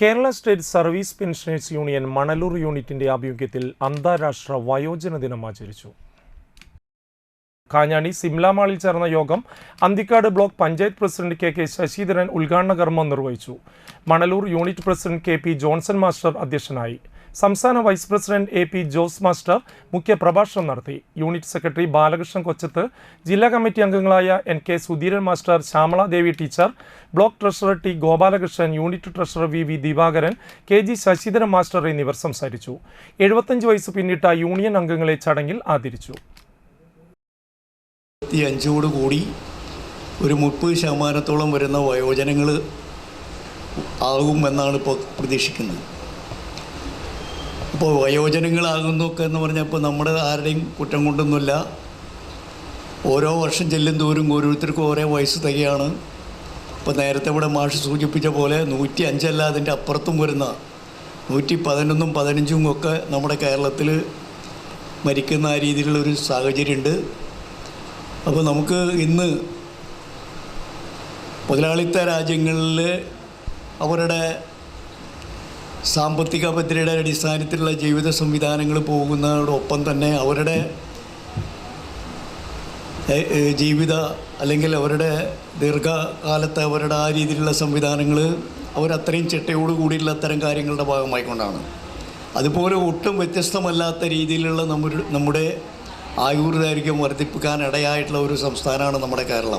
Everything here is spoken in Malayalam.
Kerala state service pensioners union Manalur യൂണിറ്റിന്റെ ആഭിമുഖ്യത്തിൽ അന്താരാഷ്ട്ര വയോജന ദിനം ആചരിച്ചു. കാഞ്ഞാണി സിംല മാളിൽ ചേർന്ന യോഗം Anthikad block panchayat president K Sasidharan ഉദ്ഘാടന കർമ്മം നിർവഹിച്ചു. Manalur unit president K Johnson master അധ്യക്ഷനായി. സംസ്ഥാന vice president A Jose master മുഖ്യ പ്രഭാഷണം നടത്തി. യൂണിറ്റ് സെക്രട്ടറി ബാലകൃഷ്ണൻ കൊച്ചത്ത്, ജില്ലാ കമ്മിറ്റി അംഗങ്ങളായ K Sudheeran master, Shyamala Devi teacher, block treasurer Gopalakrishnan, unit treasurer V Divakaran, K Sasidharan master എന്നിവർ സംസാരിച്ചു. 75 വയസ്സ് പിന്നിട്ട യൂണിയൻ അംഗങ്ങളെ ചടങ്ങിൽ ആദരിച്ചു. 75 കൂടി ഒരു 30% വരുന്ന വയോജനങ്ങൾ ആകുമെന്നാണ് ഇപ്പോൾ പ്രതീക്ഷിക്കുന്നത്. ഇപ്പോൾ വയോജനങ്ങളാകുന്നൊക്കെ എന്ന് പറഞ്ഞപ്പോൾ നമ്മുടെ ആരുടെയും കുറ്റം കൊണ്ടൊന്നുമില്ല. ഓരോ വർഷം ചെല്ലും തോറും ഓരോരുത്തർക്കും ഓരോ വയസ്സ് തികയാണ്. ഇപ്പോൾ നേരത്തെ ഇവിടെ മാഷ് സൂചിപ്പിച്ച പോലെ 105 അല്ല, അതിൻ്റെ അപ്പുറത്തും വരുന്ന 111ഉം 115ഉം ഒക്കെ നമ്മുടെ കേരളത്തിൽ മരിക്കുന്ന ആ രീതിയിലുള്ളൊരു സാഹചര്യമുണ്ട്. അപ്പോൾ നമുക്ക് ഇന്ന് മുതലാളിത്ത രാജ്യങ്ങളിൽ അവരുടെ സാമ്പത്തിക ഭദ്രതയുടെ അടിസ്ഥാനത്തിലുള്ള ജീവിത സംവിധാനങ്ങൾ പോകുന്നതോടൊപ്പം തന്നെ അവരുടെ ജീവിത അല്ലെങ്കിൽ അവരുടെ ദീർഘകാലത്തെ അവരുടെ ആ രീതിയിലുള്ള സംവിധാനങ്ങൾ അവരത്രയും ചിട്ടയോടുകൂടിയുള്ള അത്തരം കാര്യങ്ങളുടെ ഭാഗമായിക്കൊണ്ടാണ്. അതുപോലെ ഒട്ടും വ്യത്യസ്തമല്ലാത്ത രീതിയിലുള്ള നമ്മുടെ ആയുർദൈർഘ്യം വർദ്ധിപ്പിക്കാൻ ഇടയായിട്ടുള്ള ഒരു സംസ്ഥാനമാണ് നമ്മുടെ കേരളം.